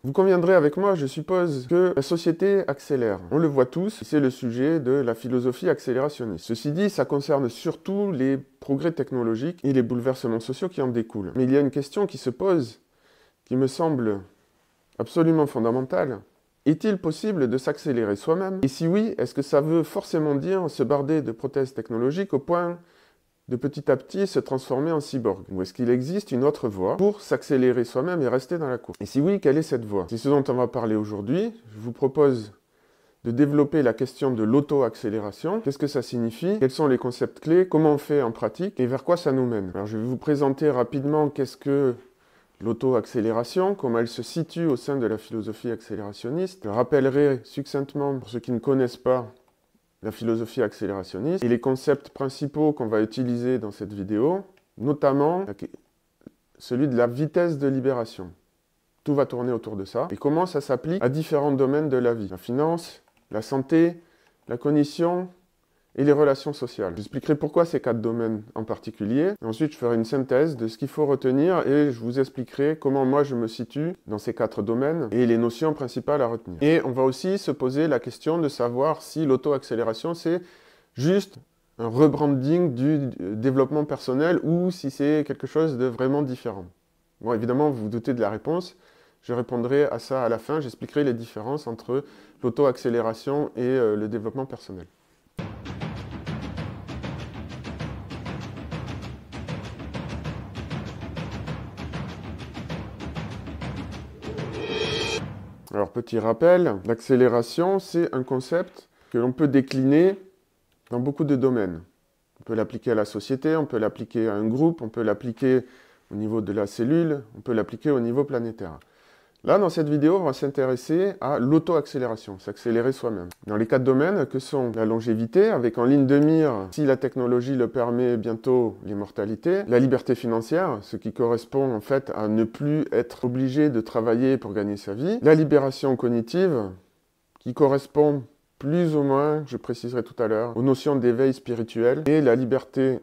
Vous conviendrez avec moi, je suppose, que la société accélère. On le voit tous, c'est le sujet de la philosophie accélérationniste. Ceci dit, ça concerne surtout les progrès technologiques et les bouleversements sociaux qui en découlent. Mais il y a une question qui se pose, qui me semble absolument fondamentale. Est-il possible de s'accélérer soi-même? Et si oui, est-ce que ça veut forcément dire se barder de prothèses technologiques au point de petit à petit se transformer en cyborg? Ou est-ce qu'il existe une autre voie pour s'accélérer soi-même et rester dans la course? Et si oui, quelle est cette voie? C'est ce dont on va parler aujourd'hui. Je vous propose de développer la question de l'auto-accélération. Qu'est-ce que ça signifie? Quels sont les concepts clés? Comment on fait en pratique? Et vers quoi ça nous mène? Alors je vais vous présenter rapidement qu'est-ce que l'auto-accélération, comment elle se situe au sein de la philosophie accélérationniste. Je rappellerai succinctement, pour ceux qui ne connaissent pas, la philosophie accélérationniste et les concepts principaux qu'on va utiliser dans cette vidéo, notamment celui de la vitesse de libération. Tout va tourner autour de ça et comment ça s'applique à différents domaines de la vie. La finance, la santé, la cognition et les relations sociales. J'expliquerai pourquoi ces 4 domaines en particulier. Et ensuite, je ferai une synthèse de ce qu'il faut retenir et je vous expliquerai comment moi je me situe dans ces 4 domaines et les notions principales à retenir. Et on va aussi se poser la question de savoir si l'auto-accélération, c'est juste un rebranding du développement personnel ou si c'est quelque chose de vraiment différent. Bon, évidemment, vous vous doutez de la réponse. Je répondrai à ça à la fin. J'expliquerai les différences entre l'auto-accélération et le développement personnel. Alors, petit rappel, l'accélération, c'est un concept que l'on peut décliner dans beaucoup de domaines. On peut l'appliquer à la société, on peut l'appliquer à un groupe, on peut l'appliquer au niveau de la cellule, on peut l'appliquer au niveau planétaire. Là, dans cette vidéo, on va s'intéresser à l'auto-accélération, s'accélérer soi-même. Dans les 4 domaines que sont la longévité, avec en ligne de mire, si la technologie le permet, bientôt l'immortalité, la liberté financière, ce qui correspond en fait à ne plus être obligé de travailler pour gagner sa vie, la libération cognitive, qui correspond plus ou moins, je préciserai tout à l'heure, aux notions d'éveil spirituel, et la liberté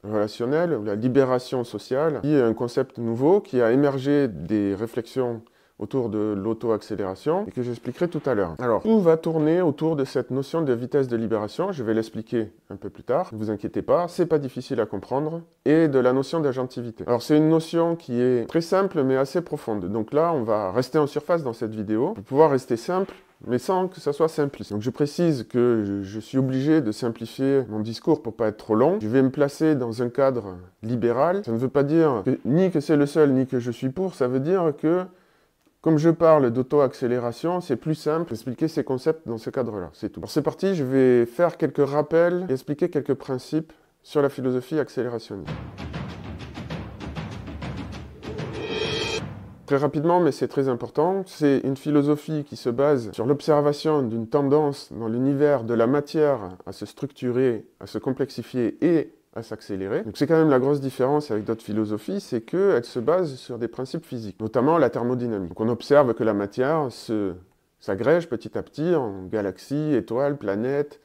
relationnelle, ou la libération sociale, qui est un concept nouveau qui a émergé des réflexions autour de l'auto-accélération et que j'expliquerai tout à l'heure. Alors, tout va tourner autour de cette notion de vitesse de libération, je vais l'expliquer un peu plus tard, ne vous inquiétez pas, c'est pas difficile à comprendre, et de la notion d'agentivité. Alors, c'est une notion qui est très simple mais assez profonde, donc là, on va rester en surface dans cette vidéo, pour pouvoir rester simple, mais sans que ça soit simpliste. Donc je précise que je suis obligé de simplifier mon discours pour pas être trop long. Je vais me placer dans un cadre libéral. Ça ne veut pas dire ni que c'est le seul, ni que je suis pour, ça veut dire que comme je parle d'auto-accélération, c'est plus simple d'expliquer ces concepts dans ce cadre-là, c'est tout. Alors c'est parti, je vais faire quelques rappels et expliquer quelques principes sur la philosophie accélérationniste. Très rapidement, mais c'est très important, c'est une philosophie qui se base sur l'observation d'une tendance dans l'univers de la matière à se structurer, à se complexifier et à s'accélérer. Donc c'est quand même la grosse différence avec d'autres philosophies, c'est qu'elle se base sur des principes physiques, notamment la thermodynamique. Donc on observe que la matière s'agrège petit à petit en galaxies, étoiles, planètes,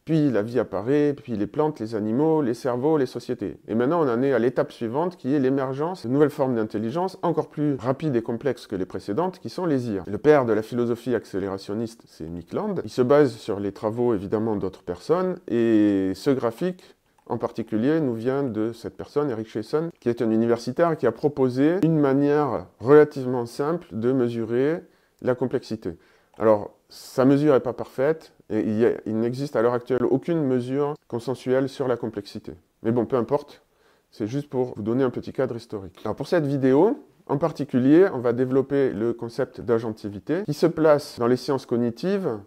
puis la vie apparaît, puis les plantes, les animaux, les cerveaux, les sociétés. Et maintenant on en est à l'étape suivante qui est l'émergence de nouvelles formes d'intelligence encore plus rapides et complexes que les précédentes, qui sont les IA. Le père de la philosophie accélérationniste, c'est Nick Land. Il se base sur les travaux évidemment d'autres personnes, et ce graphique en particulier nous vient de cette personne, Eric Chason, qui est un universitaire qui a proposé une manière relativement simple de mesurer la complexité. Alors, sa mesure n'est pas parfaite, et il n'existe à l'heure actuelle aucune mesure consensuelle sur la complexité. Mais bon, peu importe, c'est juste pour vous donner un petit cadre historique. Alors pour cette vidéo, en particulier, on va développer le concept d'agentivité, qui se place dans les sciences cognitives,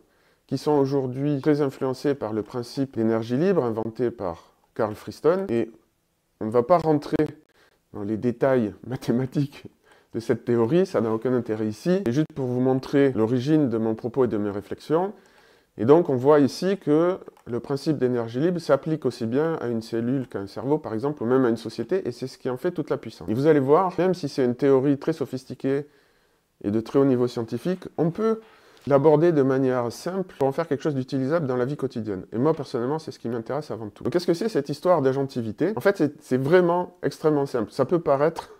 qui sont aujourd'hui très influencées par le principe d'énergie libre, inventé par Carl Friston, et on ne va pas rentrer dans les détails mathématiques de cette théorie, ça n'a aucun intérêt ici. C'est juste pour vous montrer l'origine de mon propos et de mes réflexions. Et donc on voit ici que le principe d'énergie libre s'applique aussi bien à une cellule qu'à un cerveau, par exemple, ou même à une société, et c'est ce qui en fait toute la puissance. Et vous allez voir, même si c'est une théorie très sophistiquée et de très haut niveau scientifique, on peut l'aborder de manière simple pour en faire quelque chose d'utilisable dans la vie quotidienne. Et moi, personnellement, c'est ce qui m'intéresse avant tout. Donc qu'est-ce que c'est cette histoire d'agentivité? En fait, c'est vraiment extrêmement simple. Ça peut paraître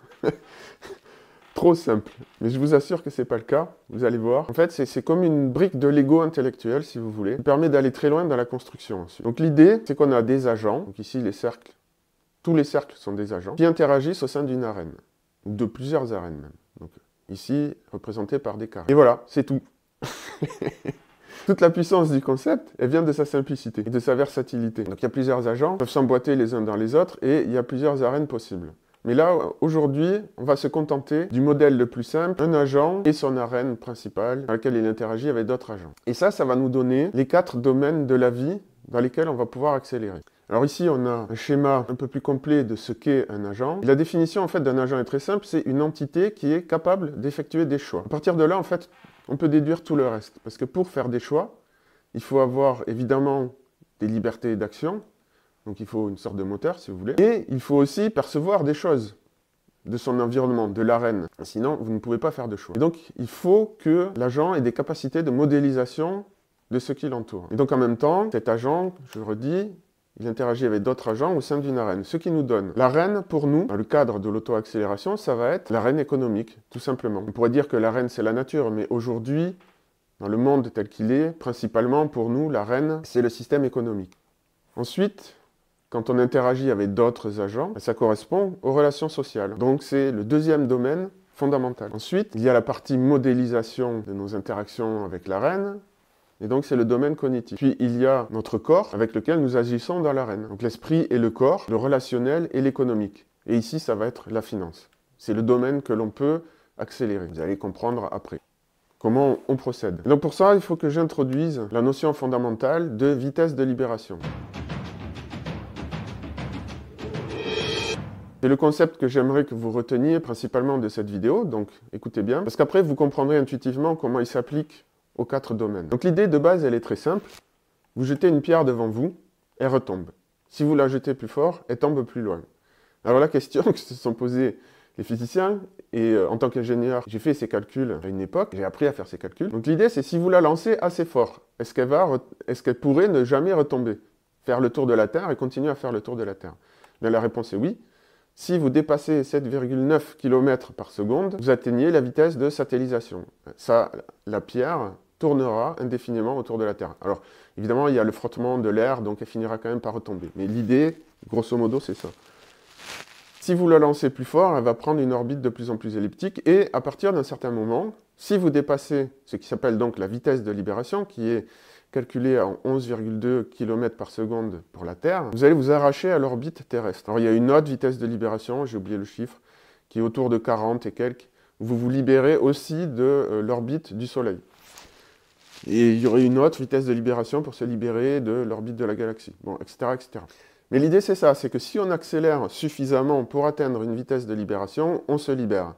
Trop simple. Mais je vous assure que c'est pas le cas, vous allez voir. En fait, c'est comme une brique de Lego intellectuel, si vous voulez, qui permet d'aller très loin dans la construction ensuite. Donc l'idée, c'est qu'on a des agents, donc ici les cercles, tous les cercles sont des agents, qui interagissent au sein d'une arène, ou de plusieurs arènes même. Donc ici, représentés par des carrés. Et voilà, c'est tout. Toute la puissance du concept, elle vient de sa simplicité et de sa versatilité. Donc il y a plusieurs agents, ils peuvent s'emboîter les uns dans les autres, et il y a plusieurs arènes possibles. Mais là, aujourd'hui, on va se contenter du modèle le plus simple, un agent et son arène principale, dans laquelle il interagit avec d'autres agents. Et ça va nous donner les 4 domaines de la vie dans lesquels on va pouvoir accélérer. Alors ici, on a un schéma un peu plus complet de ce qu'est un agent. Et la définition en fait d'un agent est très simple, c'est une entité qui est capable d'effectuer des choix. À partir de là, en fait, on peut déduire tout le reste. Parce que pour faire des choix, il faut avoir évidemment des libertés d'action. Donc il faut une sorte de moteur, si vous voulez. Et il faut aussi percevoir des choses de son environnement, de l'arène. Sinon, vous ne pouvez pas faire de choix. Et donc, il faut que l'agent ait des capacités de modélisation de ce qui l'entoure. Et donc, en même temps, cet agent, je le redis, il interagit avec d'autres agents au sein d'une arène. Ce qui nous donne l'arène, pour nous, dans le cadre de l'auto-accélération, ça va être l'arène économique, tout simplement. On pourrait dire que l'arène, c'est la nature, mais aujourd'hui, dans le monde tel qu'il est, principalement, pour nous, l'arène, c'est le système économique. Ensuite, quand on interagit avec d'autres agents, ça correspond aux relations sociales. Donc c'est le deuxième domaine fondamental. Ensuite, il y a la partie modélisation de nos interactions avec l'arène, et donc c'est le domaine cognitif. Puis il y a notre corps avec lequel nous agissons dans l'arène. Donc l'esprit et le corps, le relationnel et l'économique. Et ici, ça va être la finance. C'est le domaine que l'on peut accélérer. Vous allez comprendre après comment on procède. Et donc pour ça, il faut que j'introduise la notion fondamentale de vitesse de libération. C'est le concept que j'aimerais que vous reteniez principalement de cette vidéo, donc écoutez bien, parce qu'après vous comprendrez intuitivement comment il s'applique aux 4 domaines. Donc l'idée de base, elle est très simple. Vous jetez une pierre devant vous, elle retombe. Si vous la jetez plus fort, elle tombe plus loin. Alors la question que se sont posées les physiciens, et en tant qu'ingénieur, j'ai fait ces calculs à une époque, j'ai appris à faire ces calculs. Donc l'idée, c'est si vous la lancez assez fort, est-ce qu'elle pourrait ne jamais retomber, faire le tour de la Terre et continuer à faire le tour de la Terre? Bien, la réponse est oui. Si vous dépassez 7,9 km par seconde, vous atteignez la vitesse de satellisation. Ça, la pierre tournera indéfiniment autour de la Terre. Alors, évidemment, il y a le frottement de l'air, donc elle finira quand même par retomber. Mais l'idée, grosso modo, c'est ça. Si vous la lancez plus fort, elle va prendre une orbite de plus en plus elliptique, et à partir d'un certain moment, si vous dépassez ce qui s'appelle donc la vitesse de libération, qui est calculé à 11,2 km par seconde pour la Terre, vous allez vous arracher à l'orbite terrestre. Alors il y a une autre vitesse de libération, j'ai oublié le chiffre, qui est autour de 40 et quelques. Vous vous libérez aussi de l'orbite du Soleil. Et il y aurait une autre vitesse de libération pour se libérer de l'orbite de la galaxie, bon, etc., etc. Mais l'idée c'est ça, c'est que si on accélère suffisamment pour atteindre une vitesse de libération, on se libère.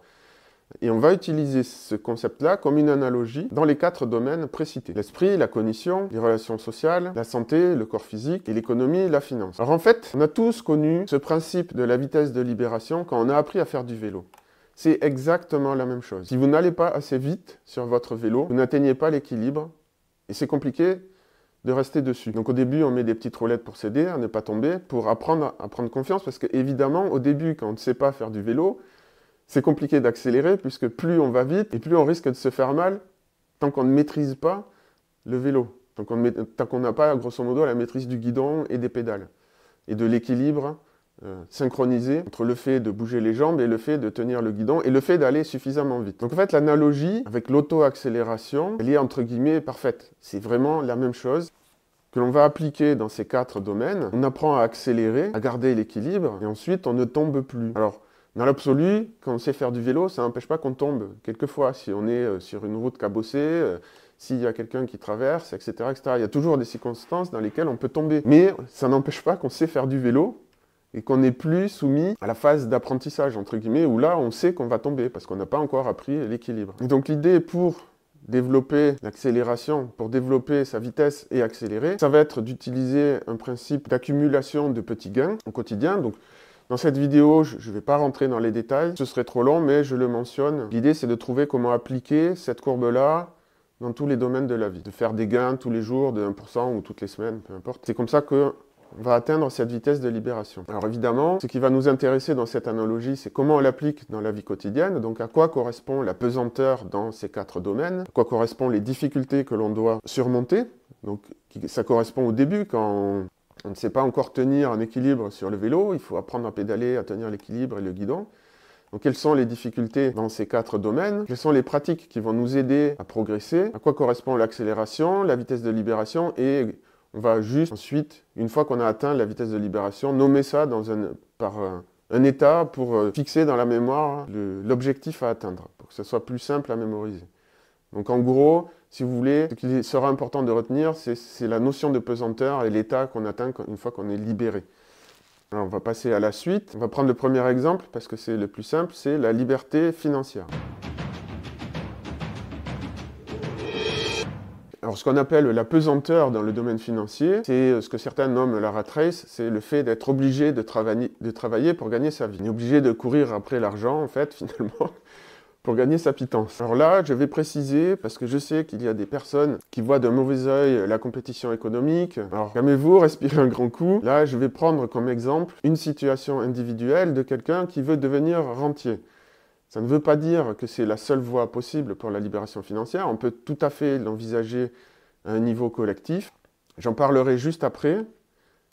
Et on va utiliser ce concept-là comme une analogie dans les 4 domaines précités. L'esprit, la cognition, les relations sociales, la santé, le corps physique, et l'économie, la finance. Alors en fait, on a tous connu ce principe de la vitesse de libération quand on a appris à faire du vélo. C'est exactement la même chose. Si vous n'allez pas assez vite sur votre vélo, vous n'atteignez pas l'équilibre, et c'est compliqué de rester dessus. Donc au début, on met des petites roulettes pour s'aider, à ne pas tomber, pour apprendre à prendre confiance, parce que évidemment, au début, quand on ne sait pas faire du vélo, c'est compliqué d'accélérer, puisque plus on va vite, et plus on risque de se faire mal tant qu'on ne maîtrise pas le vélo. Tant qu'on n'a pas, grosso modo, la maîtrise du guidon et des pédales. Et de l'équilibre synchronisé entre le fait de bouger les jambes et le fait de tenir le guidon, et le fait d'aller suffisamment vite. Donc en fait, l'analogie avec l'auto-accélération, elle est entre guillemets parfaite. C'est vraiment la même chose que l'on va appliquer dans ces 4 domaines. On apprend à accélérer, à garder l'équilibre, et ensuite on ne tombe plus. Alors, dans l'absolu, quand on sait faire du vélo, ça n'empêche pas qu'on tombe. Quelquefois, si on est sur une route cabossée, s'il y a quelqu'un qui traverse, etc., etc. Il y a toujours des circonstances dans lesquelles on peut tomber. Mais ça n'empêche pas qu'on sait faire du vélo et qu'on n'est plus soumis à la phase d'apprentissage, entre guillemets, où là, on sait qu'on va tomber parce qu'on n'a pas encore appris l'équilibre. Et donc l'idée pour développer l'accélération, pour développer sa vitesse et accélérer, ça va être d'utiliser un principe d'accumulation de petits gains au quotidien. Donc, dans cette vidéo, je ne vais pas rentrer dans les détails, ce serait trop long, mais je le mentionne. L'idée, c'est de trouver comment appliquer cette courbe-là dans tous les domaines de la vie. De faire des gains tous les jours de 1% ou toutes les semaines, peu importe. C'est comme ça qu'on on va atteindre cette vitesse de libération. Alors évidemment, ce qui va nous intéresser dans cette analogie, c'est comment on l'applique dans la vie quotidienne, donc à quoi correspond la pesanteur dans ces 4 domaines, à quoi correspondent les difficultés que l'on doit surmonter. Donc ça correspond au début, quand on ne sait pas encore tenir un équilibre sur le vélo, il faut apprendre à pédaler, à tenir l'équilibre et le guidon. Donc quelles sont les difficultés dans ces 4 domaines? Quelles sont les pratiques qui vont nous aider à progresser? À quoi correspond l'accélération, la vitesse de libération? Et on va juste ensuite, une fois qu'on a atteint la vitesse de libération, nommer ça par un état pour fixer dans la mémoire l'objectif à atteindre, pour que ce soit plus simple à mémoriser. Donc en gros, si vous voulez, ce qui sera important de retenir, c'est la notion de pesanteur et l'état qu'on atteint une fois qu'on est libéré. Alors on va passer à la suite. On va prendre le premier exemple parce que c'est le plus simple, c'est la liberté financière. Alors ce qu'on appelle la pesanteur dans le domaine financier, c'est ce que certains nomment la rat race, c'est le fait d'être obligé de travailler pour gagner sa vie. On est obligé de courir après l'argent en fait finalement, pour gagner sa pitance. Alors là, je vais préciser, parce que je sais qu'il y a des personnes qui voient d'un mauvais œil la compétition économique. Alors calmez-vous, respirez un grand coup. Là, je vais prendre comme exemple une situation individuelle de quelqu'un qui veut devenir rentier. Ça ne veut pas dire que c'est la seule voie possible pour la libération financière. On peut tout à fait l'envisager à un niveau collectif. J'en parlerai juste après.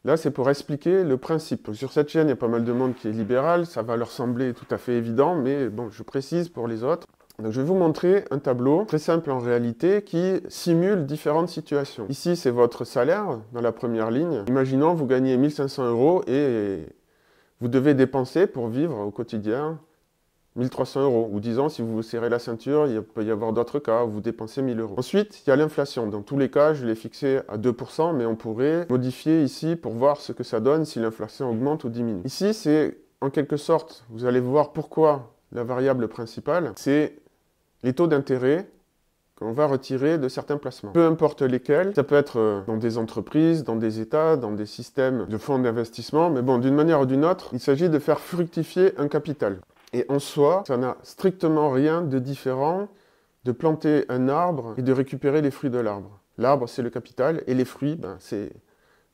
Là, c'est pour expliquer le principe. Sur cette chaîne, il y a pas mal de monde qui est libéral, ça va leur sembler tout à fait évident, mais bon, je précise pour les autres. Donc, je vais vous montrer un tableau très simple en réalité qui simule différentes situations. Ici, c'est votre salaire dans la première ligne. Imaginons, vous gagnez 1500 € et vous devez dépenser pour vivre au quotidien 1300 €. Ou disons, si vous vous serrez la ceinture, il peut y avoir d'autres cas où vous dépensez 1000 €. Ensuite, il y a l'inflation. Dans tous les cas, je l'ai fixé à 2%, mais on pourrait modifier ici pour voir ce que ça donne si l'inflation augmente ou diminue. Ici, c'est en quelque sorte, vous allez voir pourquoi la variable principale, c'est les taux d'intérêt qu'on va retirer de certains placements. Peu importe lesquels, ça peut être dans des entreprises, dans des États, dans des systèmes de fonds d'investissement, mais bon, d'une manière ou d'une autre, il s'agit de faire fructifier un capital. Et en soi, ça n'a strictement rien de différent de planter un arbre et de récupérer les fruits de l'arbre. L'arbre, c'est le capital, et les fruits, c'est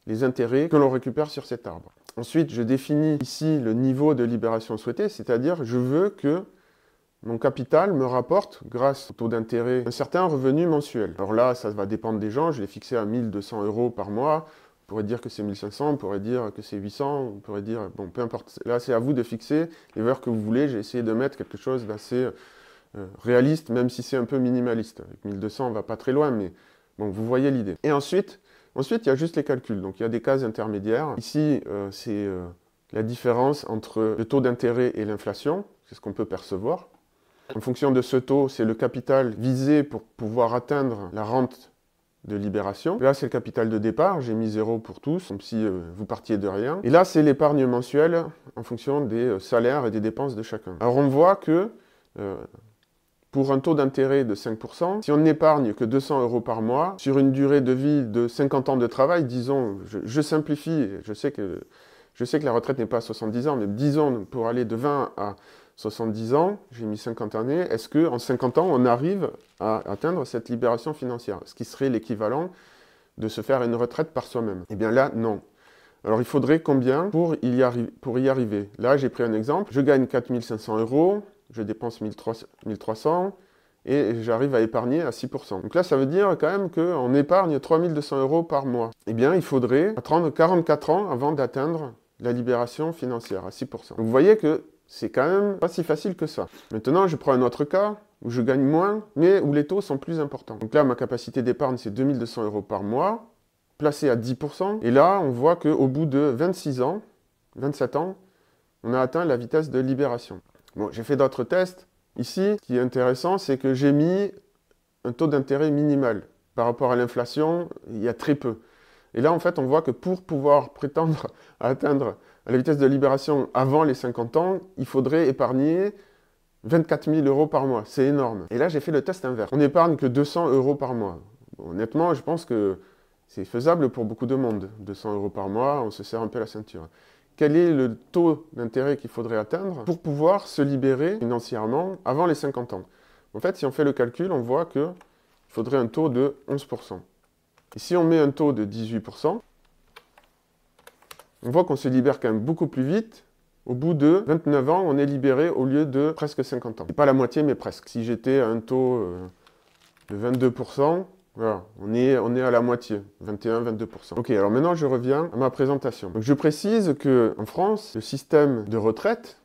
les intérêts que l'on récupère sur cet arbre. Ensuite, je définis ici le niveau de libération souhaité, c'est-à-dire je veux que mon capital me rapporte, grâce au taux d'intérêt, un certain revenu mensuel. Alors là, ça va dépendre des gens, je l'ai fixé à 1200 € par mois. On pourrait dire que c'est 1500, on pourrait dire que c'est 800, on pourrait dire, bon, peu importe. Là, c'est à vous de fixer les valeurs que vous voulez. J'ai essayé de mettre quelque chose d'assez réaliste, même si c'est un peu minimaliste. Avec 1200, on ne va pas très loin, mais bon, vous voyez l'idée. Et ensuite, il y a juste les calculs. Donc, il y a des cases intermédiaires. Ici, c'est la différence entre le taux d'intérêt et l'inflation. C'est ce qu'on peut percevoir. En fonction de ce taux, c'est le capital visé pour pouvoir atteindre la rente de libération. Là, c'est le capital de départ, j'ai mis 0 pour tous, comme si vous partiez de rien. Et là, c'est l'épargne mensuelle en fonction des salaires et des dépenses de chacun. Alors, on voit que pour un taux d'intérêt de 5%, si on n'épargne que 200 € par mois, sur une durée de vie de 50 ans de travail, disons, je simplifie, je sais que la retraite n'est pas à 70 ans, mais disons, pour aller de 20 à 70 ans, j'ai mis 50 années, est-ce qu'en 50 ans, on arrive à atteindre cette libération financière? Ce qui serait l'équivalent de se faire une retraite par soi-même. Eh bien là, non. Alors il faudrait combien pour y arriver? Là, j'ai pris un exemple. Je gagne 4500 €, je dépense 1300 et j'arrive à épargner à 6%. Donc là, ça veut dire quand même qu'on épargne 3200 € par mois. Eh bien, il faudrait attendre 44 ans avant d'atteindre la libération financière à 6%. Donc vous voyez que c'est quand même pas si facile que ça. Maintenant, je prends un autre cas où je gagne moins, mais où les taux sont plus importants. Donc là, ma capacité d'épargne, c'est 2200 € par mois, placé à 10%. Et là, on voit qu'au bout de 26 ans, 27 ans, on a atteint la vitesse de libération. Bon, j'ai fait d'autres tests. Ici, ce qui est intéressant, c'est que j'ai mis un taux d'intérêt minimal. Par rapport à l'inflation, il y a très peu. Et là, en fait, on voit que pour pouvoir prétendre à atteindre la vitesse de libération avant les 50 ans, il faudrait épargner 24 000 € par mois. C'est énorme. Et là, j'ai fait le test inverse. On n'épargne que 200 € par mois. Bon, honnêtement, je pense que c'est faisable pour beaucoup de monde. 200 € par mois, on se serre un peu la ceinture. Quel est le taux d'intérêt qu'il faudrait atteindre pour pouvoir se libérer financièrement avant les 50 ans? En fait, si on fait le calcul, on voit qu'il faudrait un taux de 11%. Et si on met un taux de 18%, on voit qu'on se libère quand même beaucoup plus vite. Au bout de 29 ans, on est libéré au lieu de presque 50 ans. C'est pas la moitié, mais presque. Si j'étais à un taux de 22%, voilà, on est à la moitié, 21-22%. Ok, alors maintenant je reviens à ma présentation. Donc je précise qu'en France, le système de retraite,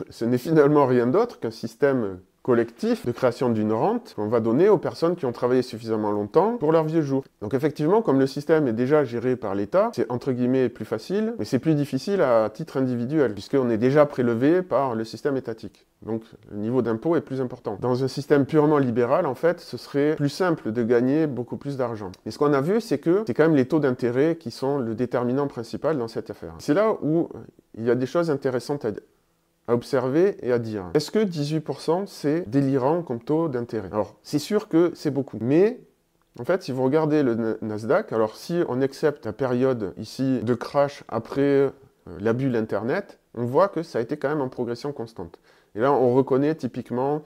ce n'est finalement rien d'autre qu'un système collectif de création d'une rente qu'on va donner aux personnes qui ont travaillé suffisamment longtemps pour leurs vieux jours. Donc effectivement, comme le système est déjà géré par l'État, c'est entre guillemets plus facile, mais c'est plus difficile à titre individuel, puisqu'on est déjà prélevé par le système étatique. Donc le niveau d'impôt est plus important. Dans un système purement libéral, en fait, ce serait plus simple de gagner beaucoup plus d'argent. Et ce qu'on a vu, c'est que c'est quand même les taux d'intérêt qui sont le déterminant principal dans cette affaire. C'est là où il y a des choses intéressantes à observer et à dire. Est-ce que 18% c'est délirant comme taux d'intérêt? Alors, c'est sûr que c'est beaucoup. Mais, en fait, si vous regardez le Nasdaq, alors si on accepte la période ici de crash après la bulle Internet, on voit que ça a été quand même en progression constante. Et là, on reconnaît typiquement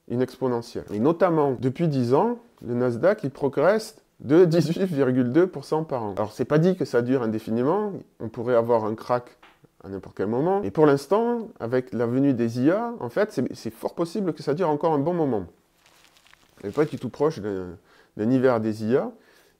une exponentielle. Et notamment, depuis 10 ans, le Nasdaq, il progresse de 18,2% par an. Alors, c'est pas dit que ça dure indéfiniment. On pourrait avoir un crack à n'importe quel moment. Et pour l'instant, avec la venue des IA, en fait, c'est fort possible que ça dure encore un bon moment. On n'est pas du tout proche d'un hiver des IA.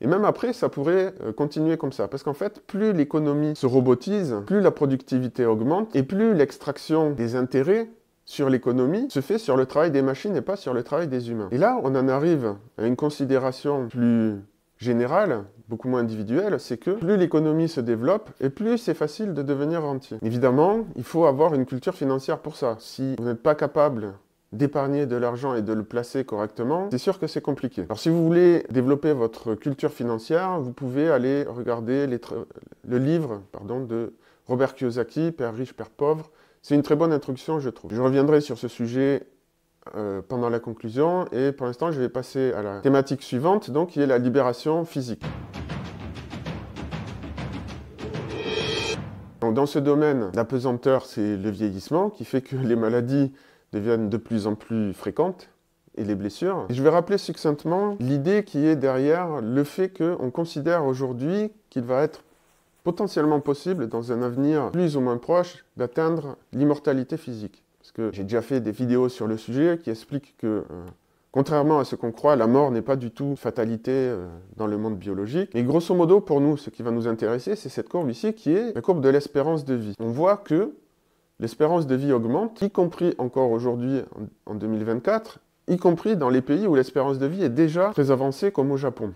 Et même après, ça pourrait continuer comme ça. Parce qu'en fait, plus l'économie se robotise, plus la productivité augmente, et plus l'extraction des intérêts sur l'économie se fait sur le travail des machines et pas sur le travail des humains. Et là, on en arrive à une considération plus générale, beaucoup moins individuelle, c'est que plus l'économie se développe et plus c'est facile de devenir rentier. Évidemment, il faut avoir une culture financière pour ça. Si vous n'êtes pas capable d'épargner de l'argent et de le placer correctement, c'est sûr que c'est compliqué. Alors si vous voulez développer votre culture financière, vous pouvez aller regarder le livre de Robert Kiyosaki, Père riche, Père pauvre. C'est une très bonne introduction, je trouve. Je reviendrai sur ce sujet pendant la conclusion, et pour l'instant je vais passer à la thématique suivante, donc qui est la libération physique. Donc, dans ce domaine, la pesanteur, c'est le vieillissement qui fait que les maladies deviennent de plus en plus fréquentes et les blessures. Et je vais rappeler succinctement l'idée qui est derrière le fait qu'on considère aujourd'hui qu'il va être potentiellement possible dans un avenir plus ou moins proche d'atteindre l'immortalité physique. Parce que j'ai déjà fait des vidéos sur le sujet qui expliquent que, contrairement à ce qu'on croit, la mort n'est pas du tout fatalité dans le monde biologique. Et grosso modo, pour nous, ce qui va nous intéresser, c'est cette courbe ici qui est la courbe de l'espérance de vie. On voit que l'espérance de vie augmente, y compris encore aujourd'hui en 2024, y compris dans les pays où l'espérance de vie est déjà très avancée comme au Japon.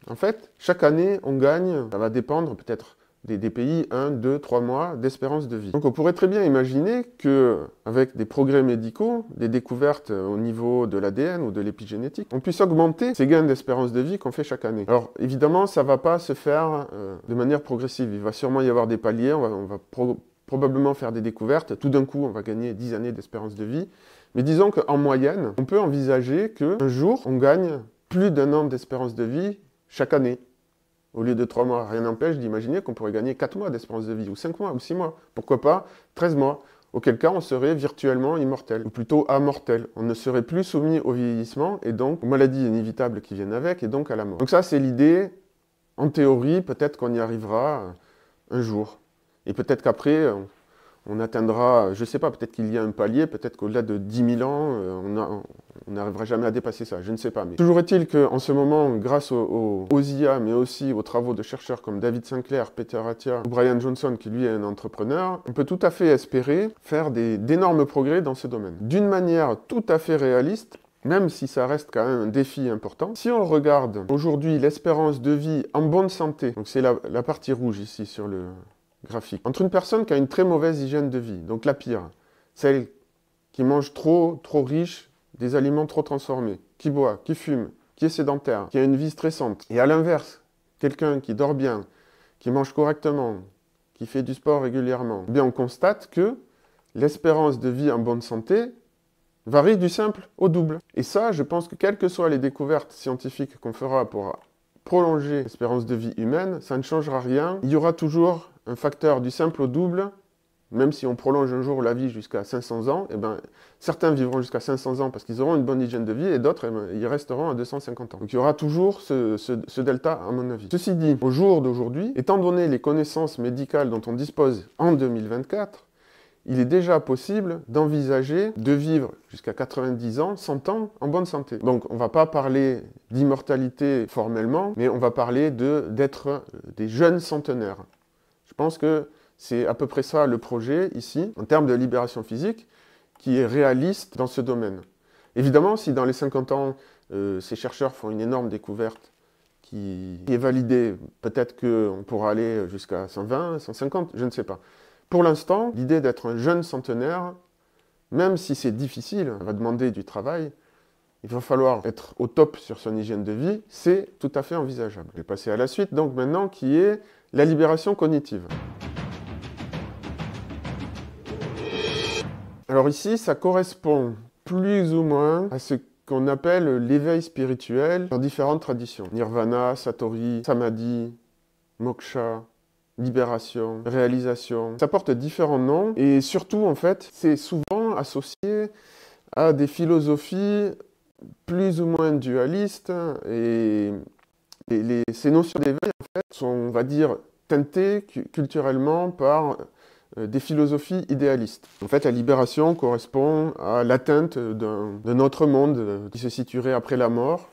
En fait, chaque année, on gagne, ça va dépendre peut-être des pays, 1, 2, 3 mois d'espérance de vie. Donc on pourrait très bien imaginer qu'avec des progrès médicaux, des découvertes au niveau de l'ADN ou de l'épigénétique, on puisse augmenter ces gains d'espérance de vie qu'on fait chaque année. Alors évidemment, ça ne va pas se faire de manière progressive. Il va sûrement y avoir des paliers, on va probablement faire des découvertes. Tout d'un coup, on va gagner 10 années d'espérance de vie. Mais disons qu'en moyenne, on peut envisager qu'un jour, on gagne plus d'un an d'espérance de vie chaque année. Au lieu de 3 mois, rien n'empêche d'imaginer qu'on pourrait gagner 4 mois d'espérance de vie, ou 5 mois, ou 6 mois. Pourquoi pas 13 mois. Auquel cas, on serait virtuellement immortel, ou plutôt amortel. On ne serait plus soumis au vieillissement, et donc aux maladies inévitables qui viennent avec, et donc à la mort. Donc ça, c'est l'idée. En théorie, peut-être qu'on y arrivera un jour. Et peut-être qu'après, on atteindra, je ne sais pas, peut-être qu'il y a un palier, peut-être qu'au-delà de 10 000 ans, on n'arrivera jamais à dépasser ça, je ne sais pas. Mais toujours est-il qu'en ce moment, grâce aux IA, mais aussi aux travaux de chercheurs comme David Sinclair, Peter Attia ou Brian Johnson, qui lui est un entrepreneur, on peut tout à fait espérer faire d'énormes progrès dans ce domaine. D'une manière tout à fait réaliste, même si ça reste quand même un défi important. Si on regarde aujourd'hui l'espérance de vie en bonne santé, donc c'est la partie rouge ici sur le graphique, entre une personne qui a une très mauvaise hygiène de vie, donc la pire, celle qui mange trop riche, des aliments trop transformés, qui boit, qui fume, qui est sédentaire, qui a une vie stressante, et à l'inverse, quelqu'un qui dort bien, qui mange correctement, qui fait du sport régulièrement, eh bien on constate que l'espérance de vie en bonne santé varie du simple au double. Et ça, je pense que quelles que soient les découvertes scientifiques qu'on fera pour prolonger l'espérance de vie humaine, ça ne changera rien. Il y aura toujours un facteur du simple au double même si on prolonge un jour la vie jusqu'à 500 ans, eh ben, certains vivront jusqu'à 500 ans parce qu'ils auront une bonne hygiène de vie, et d'autres, eh ben, ils resteront à 250 ans. Donc il y aura toujours ce delta, à mon avis. Ceci dit, au jour d'aujourd'hui, étant donné les connaissances médicales dont on dispose en 2024, il est déjà possible d'envisager de vivre jusqu'à 90 ans, 100 ans, en bonne santé. Donc on ne va pas parler d'immortalité formellement, mais on va parler d'être des jeunes centenaires. Je pense que c'est à peu près ça le projet ici, en termes de libération physique, qui est réaliste dans ce domaine. Évidemment, si dans les 50 ans, ces chercheurs font une énorme découverte qui est validée, peut-être qu'on pourra aller jusqu'à 120, 150, je ne sais pas. Pour l'instant, l'idée d'être un jeune centenaire, même si c'est difficile, ça va demander du travail, il va falloir être au top sur son hygiène de vie, c'est tout à fait envisageable. Je vais passer à la suite, donc maintenant, qui est la libération cognitive. Alors ici, ça correspond plus ou moins à ce qu'on appelle l'éveil spirituel dans différentes traditions. Nirvana, Satori, Samadhi, Moksha, libération, réalisation. Ça porte différents noms et surtout, en fait, c'est souvent associé à des philosophies plus ou moins dualistes et ces notions d'éveil, en fait, sont, on va dire, teintées culturellement par des philosophies idéalistes. En fait, la libération correspond à l'atteinte d'un autre monde qui se situerait après la mort.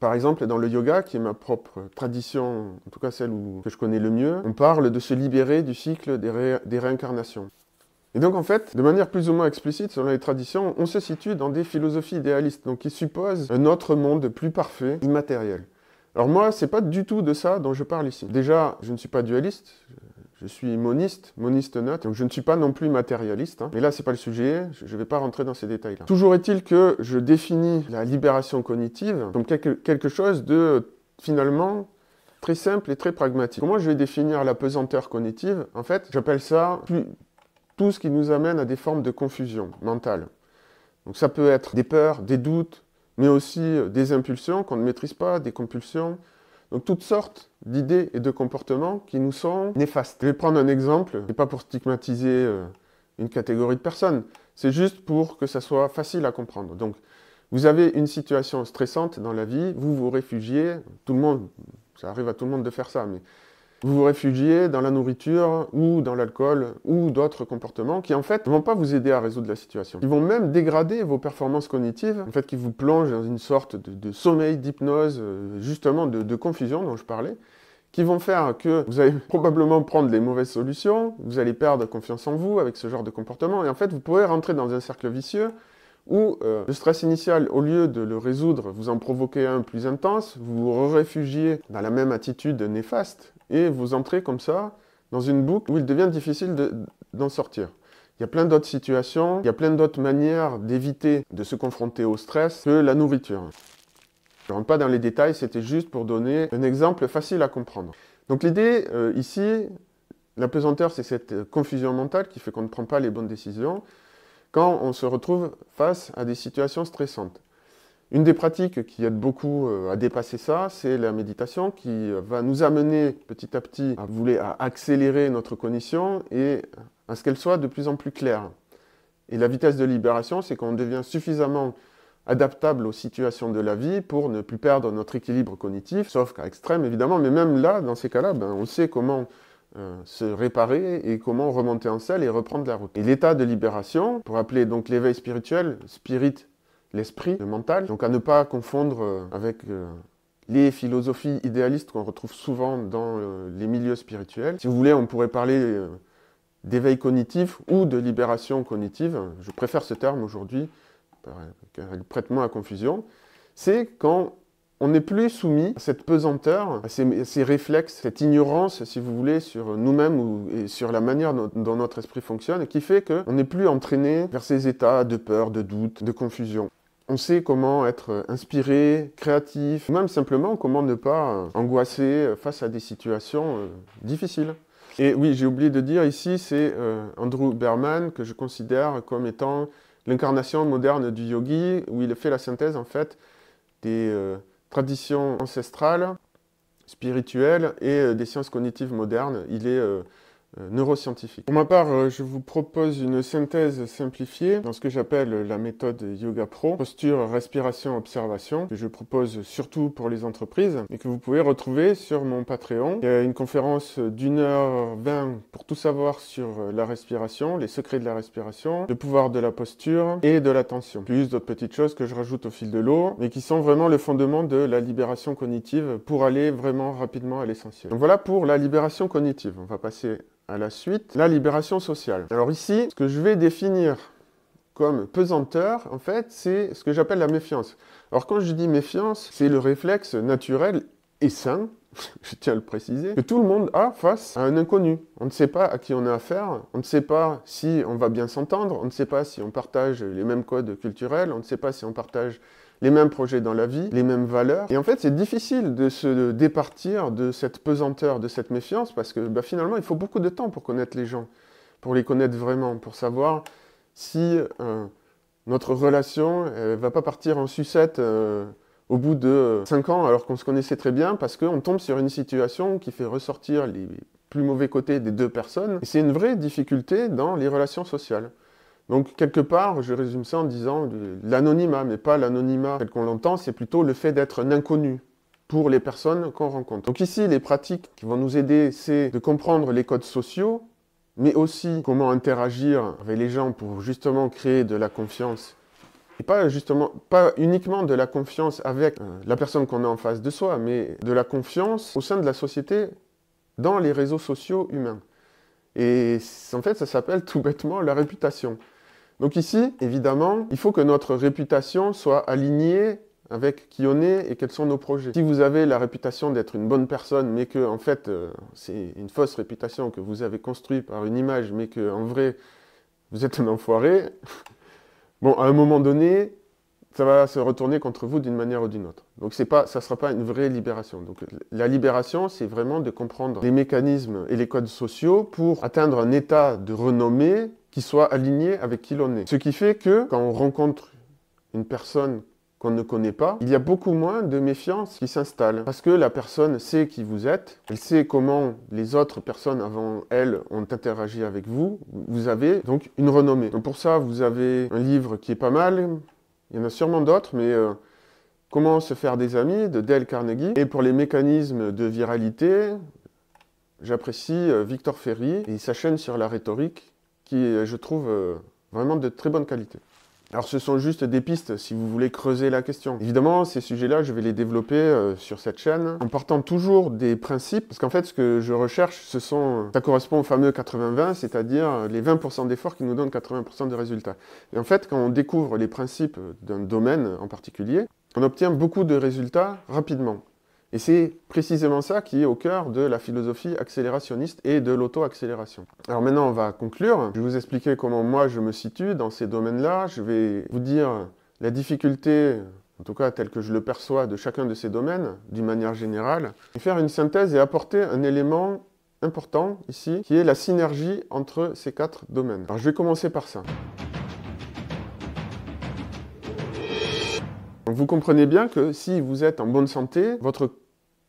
Par exemple, dans le yoga, qui est ma propre tradition, en tout cas celle que je connais le mieux, on parle de se libérer du cycle des réincarnations. Et donc en fait, de manière plus ou moins explicite, selon les traditions, on se situe dans des philosophies idéalistes, donc qui supposent un autre monde plus parfait, immatériel. Alors moi, c'est pas du tout de ça dont je parle ici. Déjà, je ne suis pas dualiste, je suis moniste neutre, donc je ne suis pas non plus matérialiste. Mais là, c'est pas le sujet, je ne vais pas rentrer dans ces détails-là. Toujours est-il que je définis la libération cognitive comme quelque chose de, finalement, très simple et très pragmatique. Comment je vais définir la pesanteur cognitive? En fait, j'appelle ça tout ce qui nous amène à des formes de confusion mentale. Donc ça peut être des peurs, des doutes, mais aussi des impulsions qu'on ne maîtrise pas, des compulsions. Donc toutes sortes d'idées et de comportements qui nous sont néfastes. Je vais prendre un exemple, ce n'est pas pour stigmatiser une catégorie de personnes, c'est juste pour que ça soit facile à comprendre. Donc vous avez une situation stressante dans la vie, vous vous réfugiez, tout le monde, ça arrive à tout le monde de faire ça, mais vous vous réfugiez dans la nourriture ou dans l'alcool ou d'autres comportements qui en fait ne vont pas vous aider à résoudre la situation. Ils vont même dégrader vos performances cognitives, en fait qui vous plongent dans une sorte de sommeil, d'hypnose, justement de confusion dont je parlais, qui vont faire que vous allez probablement prendre les mauvaises solutions, vous allez perdre confiance en vous avec ce genre de comportement et en fait vous pourrez rentrer dans un cercle vicieux où le stress initial, au lieu de le résoudre, vous en provoquez un plus intense, vous vous réfugiez dans la même attitude néfaste, et vous entrez comme ça dans une boucle où il devient difficile d'en sortir. Il y a plein d'autres situations, il y a plein d'autres manières d'éviter de se confronter au stress que la nourriture. Je ne rentre pas dans les détails, c'était juste pour donner un exemple facile à comprendre. Donc l'idée ici, la pesanteur, c'est cette confusion mentale qui fait qu'on ne prend pas les bonnes décisions quand on se retrouve face à des situations stressantes. Une des pratiques qui aide beaucoup à dépasser ça, c'est la méditation qui va nous amener petit à petit à accélérer notre cognition et à ce qu'elle soit de plus en plus claire. Et la vitesse de libération, c'est qu'on devient suffisamment adaptable aux situations de la vie pour ne plus perdre notre équilibre cognitif, sauf cas extrême évidemment, mais même là, dans ces cas-là, on sait comment se réparer et comment remonter en selle et reprendre la route. Et l'état de libération, pour appeler donc l'éveil spirituel, spirit, l'esprit, le mental, donc à ne pas confondre avec les philosophies idéalistes qu'on retrouve souvent dans les milieux spirituels. Si vous voulez, on pourrait parler d'éveil cognitif ou de libération cognitive. Je préfère ce terme aujourd'hui, car il prête moins à confusion. C'est quand on n'est plus soumis à cette pesanteur, à ces réflexes, cette ignorance, si vous voulez, sur nous-mêmes et sur la manière dont notre esprit fonctionne, et qui fait qu'on n'est plus entraîné vers ces états de peur, de doute, de confusion. On sait comment être inspiré, créatif, ou même simplement comment ne pas angoisser face à des situations difficiles. Et oui, j'ai oublié de dire ici, c'est Andrew Berman que je considère comme étant l'incarnation moderne du yogi, où il fait la synthèse en fait des traditions ancestrales, spirituelles et des sciences cognitives modernes. Il est neuroscientifique. Pour ma part, je vous propose une synthèse simplifiée dans ce que j'appelle la méthode Yoga Pro, posture, respiration, observation, que je propose surtout pour les entreprises et que vous pouvez retrouver sur mon Patreon. Il y a une conférence d'1h20 pour tout savoir sur la respiration, les secrets de la respiration, le pouvoir de la posture et de l'attention. Plus d'autres petites choses que je rajoute au fil de l'eau, mais qui sont vraiment le fondement de la libération cognitive pour aller vraiment rapidement à l'essentiel. Donc voilà pour la libération cognitive. On va passer à la suite, la libération sociale. Alors ici, ce que je vais définir comme pesanteur, en fait, c'est ce que j'appelle la méfiance. Alors quand je dis méfiance, c'est le réflexe naturel et sain, je tiens à le préciser, que tout le monde a face à un inconnu. On ne sait pas à qui on a affaire, on ne sait pas si on va bien s'entendre, on ne sait pas si on partage les mêmes codes culturels, on ne sait pas si on partage les mêmes projets dans la vie, les mêmes valeurs. Et en fait, c'est difficile de se départir de cette pesanteur, de cette méfiance, parce que finalement, il faut beaucoup de temps pour connaître les gens, pour les connaître vraiment, pour savoir si notre relation ne va pas partir en sucette au bout de 5 ans, alors qu'on se connaissait très bien, parce qu'on tombe sur une situation qui fait ressortir les plus mauvais côtés des deux personnes. Et c'est une vraie difficulté dans les relations sociales. Donc, quelque part, je résume ça en disant l'anonymat, mais pas l'anonymat tel qu'on l'entend, c'est plutôt le fait d'être un inconnu pour les personnes qu'on rencontre. Donc ici, les pratiques qui vont nous aider, c'est de comprendre les codes sociaux, mais aussi comment interagir avec les gens pour justement créer de la confiance. Et pas uniquement de la confiance avec la personne qu'on a en face de soi, mais de la confiance au sein de la société dans les réseaux sociaux humains. Et en fait, ça s'appelle tout bêtement la réputation. Donc ici, évidemment, il faut que notre réputation soit alignée avec qui on est et quels sont nos projets. Si vous avez la réputation d'être une bonne personne, mais que en fait, c'est une fausse réputation que vous avez construite par une image, mais que en vrai, vous êtes un enfoiré, bon, à un moment donné, ça va se retourner contre vous d'une manière ou d'une autre. Donc ça ne sera pas une vraie libération. Donc la libération, c'est vraiment de comprendre les mécanismes et les codes sociaux pour atteindre un état de renommée qui soit aligné avec qui l'on est. Ce qui fait que quand on rencontre une personne qu'on ne connaît pas, il y a beaucoup moins de méfiance qui s'installe. Parce que la personne sait qui vous êtes, elle sait comment les autres personnes avant elle ont interagi avec vous. Vous avez donc une renommée. Donc pour ça, vous avez un livre qui est pas mal. Il y en a sûrement d'autres, mais Comment se faire des amis de Dale Carnegie. Et pour les mécanismes de viralité, j'apprécie Victor Ferry et sa chaîne sur la rhétorique qui est, je trouve, vraiment de très bonne qualité. Alors ce sont juste des pistes si vous voulez creuser la question. Évidemment, ces sujets-là, je vais les développer sur cette chaîne en partant toujours des principes, parce qu'en fait, ce que je recherche, ça correspond au fameux 80-20, c'est-à-dire les 20% d'efforts qui nous donnent 80% de résultats. Et en fait, quand on découvre les principes d'un domaine en particulier, on obtient beaucoup de résultats rapidement. Et c'est précisément ça qui est au cœur de la philosophie accélérationniste et de l'auto-accélération. Alors maintenant, on va conclure. Je vais vous expliquer comment moi je me situe dans ces domaines-là. Je vais vous dire la difficulté, en tout cas telle que je le perçois, de chacun de ces domaines, d'une manière générale, et faire une synthèse et apporter un élément important ici, qui est la synergie entre ces 4 domaines. Alors je vais commencer par ça. Donc vous comprenez bien que si vous êtes en bonne santé, votre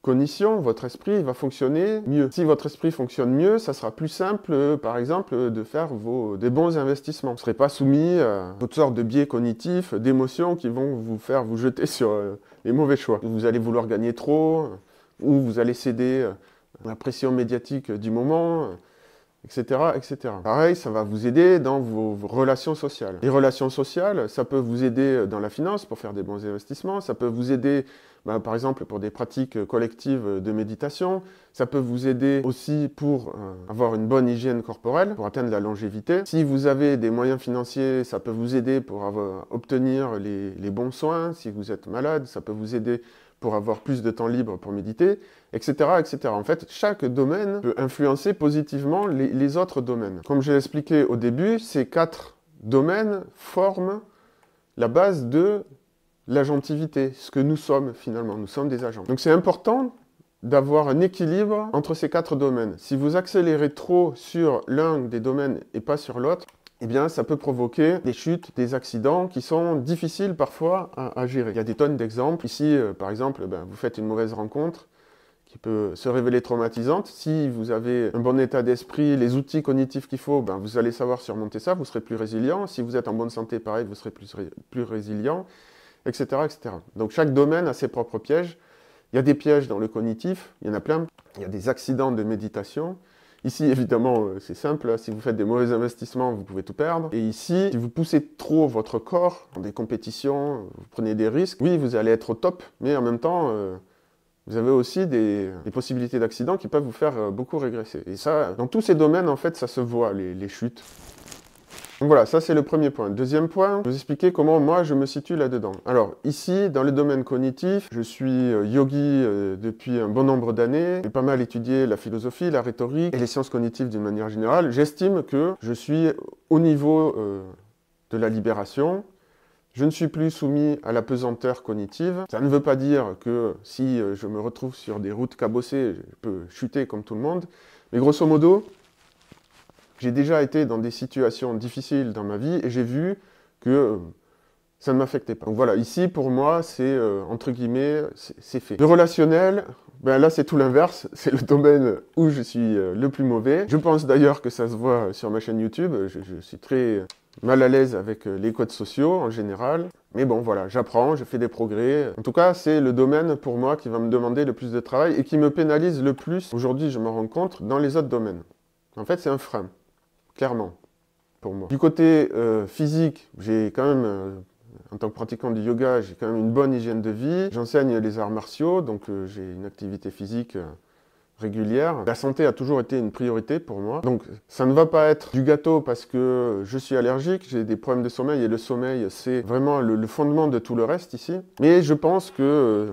cognition, votre esprit va fonctionner mieux. Si votre esprit fonctionne mieux, ça sera plus simple, par exemple, de faire des bons investissements. Vous ne serez pas soumis à toutes sortes de biais cognitifs, d'émotions qui vont vous faire vous jeter sur les mauvais choix. Vous allez vouloir gagner trop, ou vous allez céder à la pression médiatique du moment, etc., etc. Pareil, ça va vous aider dans vos relations sociales. Les relations sociales, ça peut vous aider dans la finance pour faire des bons investissements, ça peut vous aider, par exemple, pour des pratiques collectives de méditation, ça peut vous aider aussi pour avoir une bonne hygiène corporelle, pour atteindre la longévité. Si vous avez des moyens financiers, ça peut vous aider pour obtenir les bons soins. Si vous êtes malade, ça peut vous aider pour avoir plus de temps libre pour méditer, etc., etc. En fait, chaque domaine peut influencer positivement les autres domaines. Comme je l'ai expliqué au début, ces 4 domaines forment la base de l'agentivité, ce que nous sommes finalement. Nous sommes des agents. Donc c'est important d'avoir un équilibre entre ces 4 domaines. Si vous accélérez trop sur l'un des domaines et pas sur l'autre, eh bien, ça peut provoquer des chutes, des accidents qui sont difficiles parfois à gérer. Il y a des tonnes d'exemples. Ici, par exemple, vous faites une mauvaise rencontre qui peut se révéler traumatisante. Si vous avez un bon état d'esprit, les outils cognitifs qu'il faut, ben, vous allez savoir surmonter ça, vous serez plus résilient. Si vous êtes en bonne santé, pareil, vous serez plus résilient, etc., etc. Donc chaque domaine a ses propres pièges. Il y a des pièges dans le cognitif, il y en a plein. Il y a des accidents de méditation. Ici, évidemment, c'est simple, si vous faites des mauvais investissements, vous pouvez tout perdre. Et ici, si vous poussez trop votre corps dans des compétitions, vous prenez des risques, oui, vous allez être au top, mais en même temps, vous avez aussi des possibilités d'accidents qui peuvent vous faire beaucoup régresser. Et ça, dans tous ces domaines, en fait, ça se voit, les chutes. Donc voilà, ça c'est le premier point. Deuxième point, je vais vous expliquer comment moi je me situe là-dedans. Alors ici, dans le domaine cognitif, je suis yogi depuis un bon nombre d'années. J'ai pas mal étudié la philosophie, la rhétorique et les sciences cognitives d'une manière générale. J'estime que je suis au niveau de la libération. Je ne suis plus soumis à la pesanteur cognitive. Ça ne veut pas dire que si je me retrouve sur des routes cabossées, je peux chuter comme tout le monde. Mais grosso modo, j'ai déjà été dans des situations difficiles dans ma vie et j'ai vu que ça ne m'affectait pas. Donc voilà, ici pour moi, c'est entre guillemets, c'est fait. Le relationnel, ben là c'est tout l'inverse, c'est le domaine où je suis le plus mauvais. Je pense d'ailleurs que ça se voit sur ma chaîne YouTube, je suis très mal à l'aise avec les codes sociaux en général. Mais bon voilà, j'apprends, je fais des progrès. En tout cas, c'est le domaine pour moi qui va me demander le plus de travail et qui me pénalise le plus. Aujourd'hui, je me rends compte dans les autres domaines. En fait, c'est un frein. Clairement, pour moi. Du côté physique, j'ai quand même, en tant que pratiquant du yoga, j'ai quand même une bonne hygiène de vie. J'enseigne les arts martiaux, donc j'ai une activité physique régulière. La santé a toujours été une priorité pour moi. Donc ça ne va pas être du gâteau parce que je suis allergique, j'ai des problèmes de sommeil, et le sommeil, c'est vraiment le fondement de tout le reste ici. Mais je pense que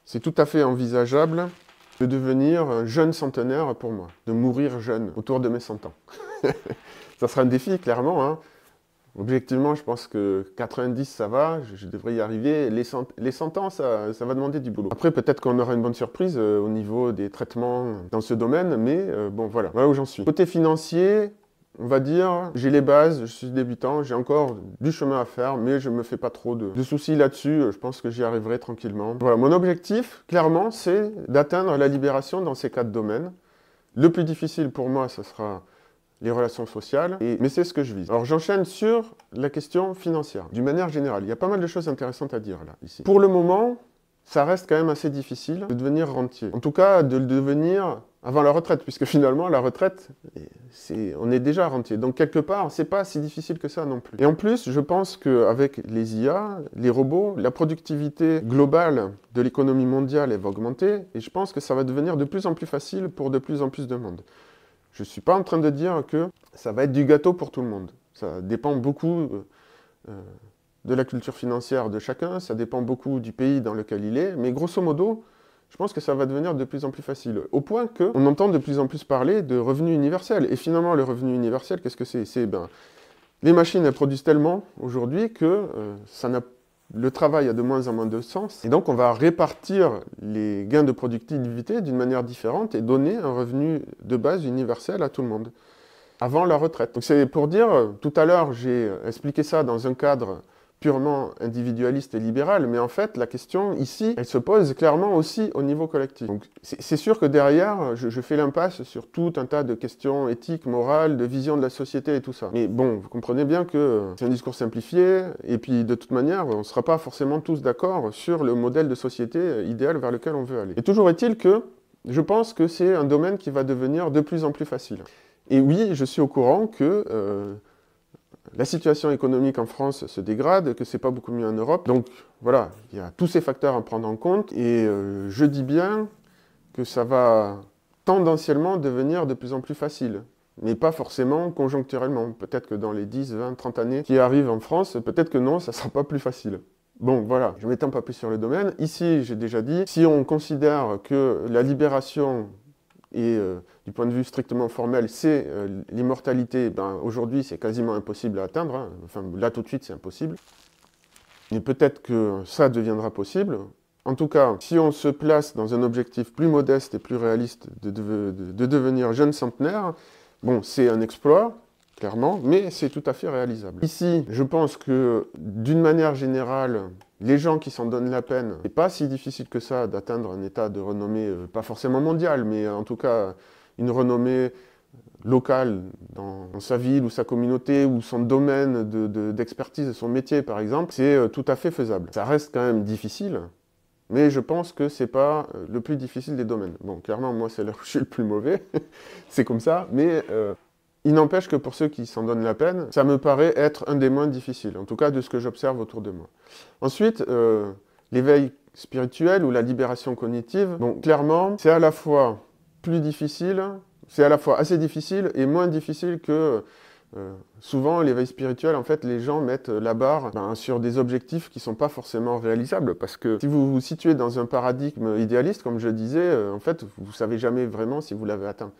c'est tout à fait envisageable de devenir un jeune centenaire pour moi, de mourir jeune, autour de mes 100 ans. Ça sera un défi, clairement. Hein. Objectivement, je pense que 90, ça va, je devrais y arriver. Les 100 ans, ça va demander du boulot. Après, peut-être qu'on aura une bonne surprise au niveau des traitements dans ce domaine, mais bon, voilà où j'en suis. Côté financier, on va dire, j'ai les bases, je suis débutant, j'ai encore du chemin à faire, mais je ne me fais pas trop de soucis là-dessus, je pense que j'y arriverai tranquillement. Voilà, mon objectif, clairement, c'est d'atteindre la libération dans ces 4 domaines. Le plus difficile pour moi, ce sera les relations sociales, mais c'est ce que je vise. Alors j'enchaîne sur la question financière, d'une manière générale. Il y a pas mal de choses intéressantes à dire là, ici. Pour le moment, ça reste quand même assez difficile de devenir rentier. En tout cas, de le devenir avant la retraite, puisque finalement, la retraite, on est déjà rentier. Donc quelque part, c'est pas si difficile que ça non plus. Et en plus, je pense qu'avec les IA, les robots, la productivité globale de l'économie mondiale, elle va augmenter, et je pense que ça va devenir de plus en plus facile pour de plus en plus de monde. Je ne suis pas en train de dire que ça va être du gâteau pour tout le monde. Ça dépend beaucoup de la culture financière de chacun, ça dépend beaucoup du pays dans lequel il est, mais grosso modo, je pense que ça va devenir de plus en plus facile. Au point qu'on entend de plus en plus parler de revenu universel. Et finalement, le revenu universel, qu'est-ce que c'est? Les machines, elles produisent tellement aujourd'hui que le travail a de moins en moins de sens. Et donc, on va répartir les gains de productivité d'une manière différente et donner un revenu de base universel à tout le monde, avant la retraite. Donc, c'est pour dire, tout à l'heure, j'ai expliqué ça dans un cadre purement individualiste et libéral, mais en fait, la question ici, elle se pose clairement aussi au niveau collectif. Donc, c'est sûr que derrière, je fais l'impasse sur tout un tas de questions éthiques, morales, de vision de la société et tout ça. Mais bon, vous comprenez bien que c'est un discours simplifié, et puis de toute manière, on ne sera pas forcément tous d'accord sur le modèle de société idéal vers lequel on veut aller. Et toujours est-il que je pense que c'est un domaine qui va devenir de plus en plus facile. Et oui, je suis au courant que la situation économique en France se dégrade, que c'est pas beaucoup mieux en Europe. Donc voilà, il y a tous ces facteurs à prendre en compte. Et je dis bien que ça va tendanciellement devenir de plus en plus facile. Mais pas forcément conjoncturellement. Peut-être que dans les 10, 20, 30 années qui arrivent en France, peut-être que non, ça sera pas plus facile. Bon, voilà, je ne m'étends pas plus sur le domaine. Ici, j'ai déjà dit, si on considère que la libération et du point de vue strictement formel, c'est l'immortalité, ben, aujourd'hui c'est quasiment impossible à atteindre, hein. Enfin là tout de suite c'est impossible. Mais peut-être que ça deviendra possible. En tout cas, si on se place dans un objectif plus modeste et plus réaliste de devenir jeune centenaire, bon, c'est un exploit, clairement, mais c'est tout à fait réalisable. Ici, je pense que d'une manière générale, les gens qui s'en donnent la peine, c'est pas si difficile que ça d'atteindre un état de renommée, pas forcément mondiale, mais en tout cas une renommée locale dans sa ville ou sa communauté ou son domaine d'expertise de son métier par exemple, c'est tout à fait faisable. Ça reste quand même difficile, mais je pense que c'est pas le plus difficile des domaines. Bon, clairement, moi c'est là où je suis le plus mauvais, c'est comme ça, mais il n'empêche que pour ceux qui s'en donnent la peine, ça me paraît être un des moins difficiles, en tout cas de ce que j'observe autour de moi. Ensuite, l'éveil spirituel ou la libération cognitive, bon, clairement, c'est à la fois plus difficile, c'est à la fois assez difficile et moins difficile que souvent l'éveil spirituel. En fait, les gens mettent la barre sur des objectifs qui ne sont pas forcément réalisables. Parce que si vous vous situez dans un paradigme idéaliste, comme je disais, en fait, vous ne savez jamais vraiment si vous l'avez atteint.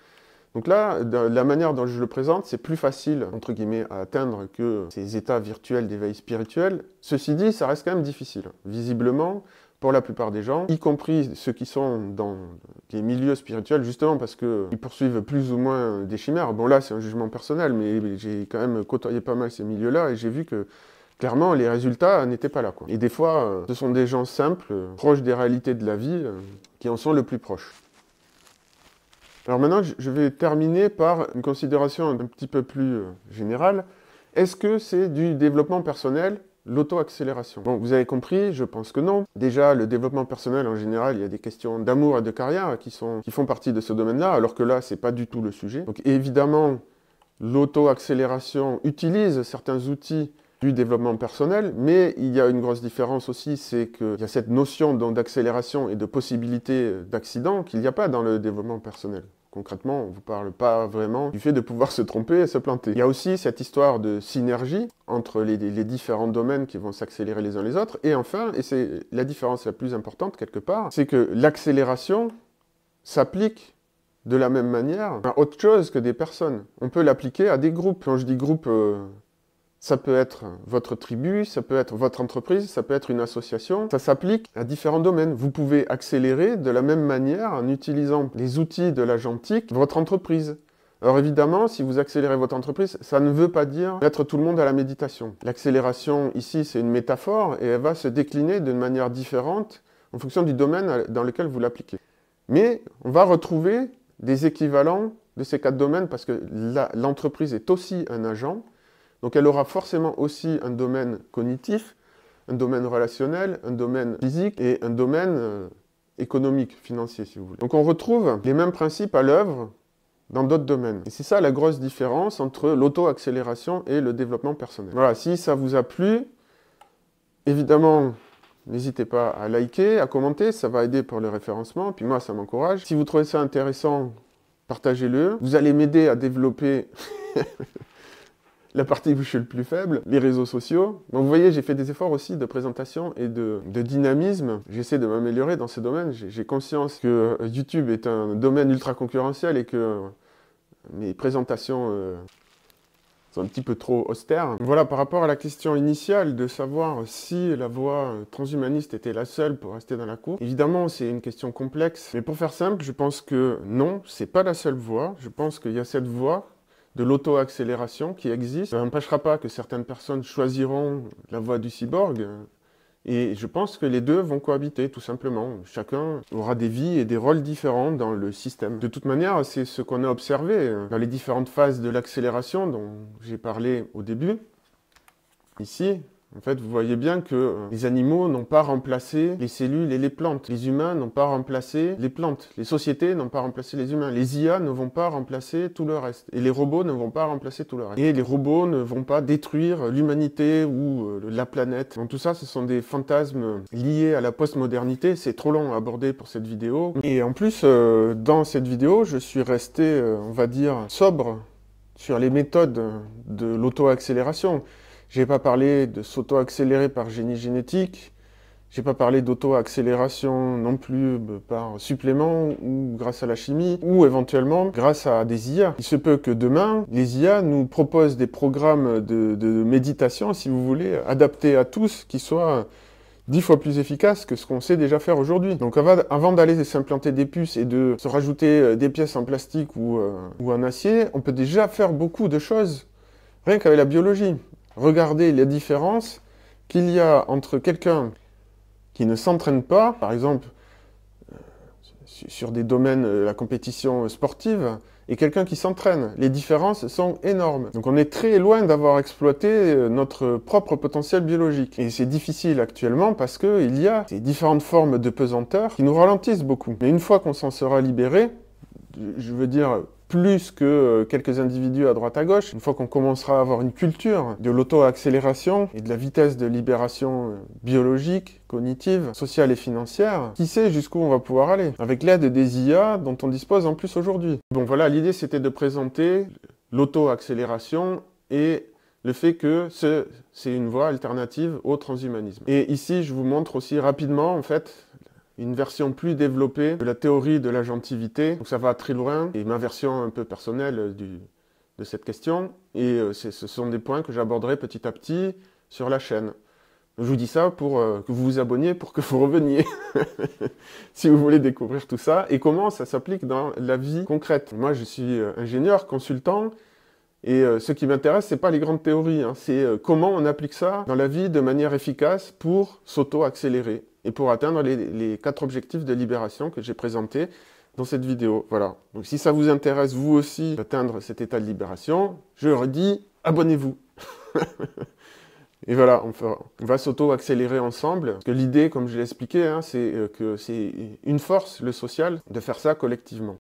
Donc là, la manière dont je le présente, c'est plus facile, entre guillemets, à atteindre que ces états virtuels d'éveil spirituel. Ceci dit, ça reste quand même difficile. Visiblement, pour la plupart des gens, y compris ceux qui sont dans les milieux spirituels, justement parce qu'ils poursuivent plus ou moins des chimères. Bon là, c'est un jugement personnel, mais j'ai quand même côtoyé pas mal ces milieux-là, et j'ai vu que, clairement, les résultats n'étaient pas là, quoi. Et des fois, ce sont des gens simples, proches des réalités de la vie, qui en sont le plus proches. Alors maintenant, je vais terminer par une considération un petit peu plus générale. Est-ce que c'est du développement personnel, l'auto-accélération? Bon, vous avez compris, je pense que non. Déjà, le développement personnel, en général, il y a des questions d'amour et de carrière qui font partie de ce domaine-là, alors que là, c'est pas du tout le sujet. Donc évidemment, l'auto-accélération utilise certains outils du développement personnel, mais il y a une grosse différence aussi, c'est qu'il y a cette notion d'accélération et de possibilité d'accident qu'il n'y a pas dans le développement personnel. Concrètement, on ne vous parle pas vraiment du fait de pouvoir se tromper et se planter. Il y a aussi cette histoire de synergie entre les différents domaines qui vont s'accélérer les uns les autres. Et enfin, et c'est la différence la plus importante quelque part, c'est que l'accélération s'applique de la même manière à autre chose que des personnes. On peut l'appliquer à des groupes. Quand je dis groupe, ça peut être votre tribu, ça peut être votre entreprise, ça peut être une association. Ça s'applique à différents domaines. Vous pouvez accélérer de la même manière en utilisant les outils de l'agentique votre entreprise. Alors évidemment, si vous accélérez votre entreprise, ça ne veut pas dire mettre tout le monde à la méditation. L'accélération ici, c'est une métaphore et elle va se décliner d'une manière différente en fonction du domaine dans lequel vous l'appliquez. Mais on va retrouver des équivalents de ces 4 domaines parce que l'entreprise est aussi un agent. Donc elle aura forcément aussi un domaine cognitif, un domaine relationnel, un domaine physique et un domaine économique, financier si vous voulez. Donc on retrouve les mêmes principes à l'œuvre dans d'autres domaines. Et c'est ça la grosse différence entre l'auto-accélération et le développement personnel. Voilà, si ça vous a plu, évidemment, n'hésitez pas à liker, à commenter, ça va aider pour le référencement, puis moi ça m'encourage. Si vous trouvez ça intéressant, partagez-le. Vous allez m'aider à développer la partie où je suis le plus faible, les réseaux sociaux. Donc vous voyez, j'ai fait des efforts aussi de présentation et de dynamisme. J'essaie de m'améliorer dans ces domaines. J'ai conscience que YouTube est un domaine ultra concurrentiel et que mes présentations sont un petit peu trop austères. Voilà, par rapport à la question initiale de savoir si la voie transhumaniste était la seule pour rester dans la course, évidemment, c'est une question complexe. Mais pour faire simple, je pense que non, c'est pas la seule voie. Je pense qu'il y a cette voie de l'auto-accélération qui existe. Ça n'empêchera pas que certaines personnes choisiront la voie du cyborg. Et je pense que les deux vont cohabiter, tout simplement. Chacun aura des vies et des rôles différents dans le système. De toute manière, c'est ce qu'on a observé dans les différentes phases de l'accélération dont j'ai parlé au début. Ici, en fait, vous voyez bien que les animaux n'ont pas remplacé les cellules et les plantes. Les humains n'ont pas remplacé les plantes. Les sociétés n'ont pas remplacé les humains. Les IA ne vont pas remplacer tout le reste. Et les robots ne vont pas remplacer tout le reste. Et les robots ne vont pas détruire l'humanité ou la planète. Donc tout ça, ce sont des fantasmes liés à la postmodernité. C'est trop long à aborder pour cette vidéo. Et en plus, dans cette vidéo, je suis resté, on va dire, sobre sur les méthodes de l'auto-accélération. J'ai pas parlé de s'auto-accélérer par génie génétique, j'ai pas parlé d'auto-accélération non plus par supplément ou grâce à la chimie, ou éventuellement grâce à des IA. Il se peut que demain, les IA nous proposent des programmes de méditation, si vous voulez, adaptés à tous, qui soient 10 fois plus efficaces que ce qu'on sait déjà faire aujourd'hui. Donc avant d'aller s'implanter des puces et de se rajouter des pièces en plastique ou en acier, on peut déjà faire beaucoup de choses, rien qu'avec la biologie. Regardez les différences qu'il y a entre quelqu'un qui ne s'entraîne pas, par exemple, sur des domaines, la compétition sportive, et quelqu'un qui s'entraîne. Les différences sont énormes. Donc on est très loin d'avoir exploité notre propre potentiel biologique. Et c'est difficile actuellement parce qu'il y a ces différentes formes de pesanteur qui nous ralentissent beaucoup. Mais une fois qu'on s'en sera libéré, je veux dire plus que quelques individus à droite à gauche, une fois qu'on commencera à avoir une culture de l'auto-accélération et de la vitesse de libération biologique, cognitive, sociale et financière, qui sait jusqu'où on va pouvoir aller, avec l'aide des IA dont on dispose en plus aujourd'hui. Bon voilà, l'idée c'était de présenter l'auto-accélération et le fait que c'est une voie alternative au transhumanisme. Et ici, je vous montre aussi rapidement, en fait, une version plus développée de la théorie de l'agentivité. Donc ça va très loin, et ma version un peu personnelle de cette question. Et ce sont des points que j'aborderai petit à petit sur la chaîne. Je vous dis ça pour que vous vous abonniez, pour que vous reveniez, si vous voulez découvrir tout ça, et comment ça s'applique dans la vie concrète. Moi, je suis ingénieur, consultant, et ce qui m'intéresse, c'est pas les grandes théories, hein, c'est comment on applique ça dans la vie de manière efficace pour s'auto-accélérer et pour atteindre les 4 objectifs de libération que j'ai présentés dans cette vidéo. Voilà. Donc si ça vous intéresse, vous aussi, d'atteindre cet état de libération, je redis, abonnez-vous. Et voilà, on va s'auto-accélérer ensemble. Parce que l'idée, comme je l'ai expliqué, hein, c'est que c'est une force, le social, de faire ça collectivement.